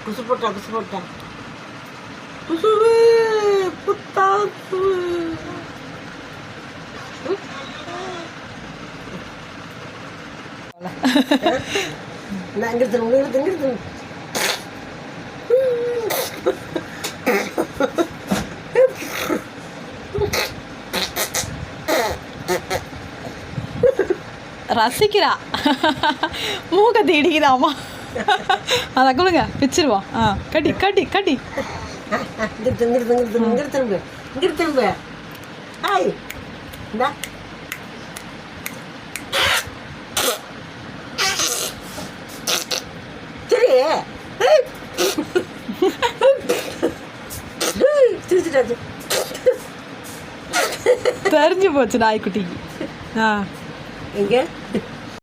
குசு போட்டா குசுவு புத்தாசு. நான் இங்கே திரும்ப ரசிக்கிறா, மூக்க தீடிக்குதாமா. அதை கொடுங்க, பிச்சிருவான். கட்டி கட்டி கட்டி திரும்ப ஹாய் இந்தா சரி சிரிச்சிட்டாச்சு. தெரிஞ்சு போச்சு நாய்க்குட்டிக்கு. எங்க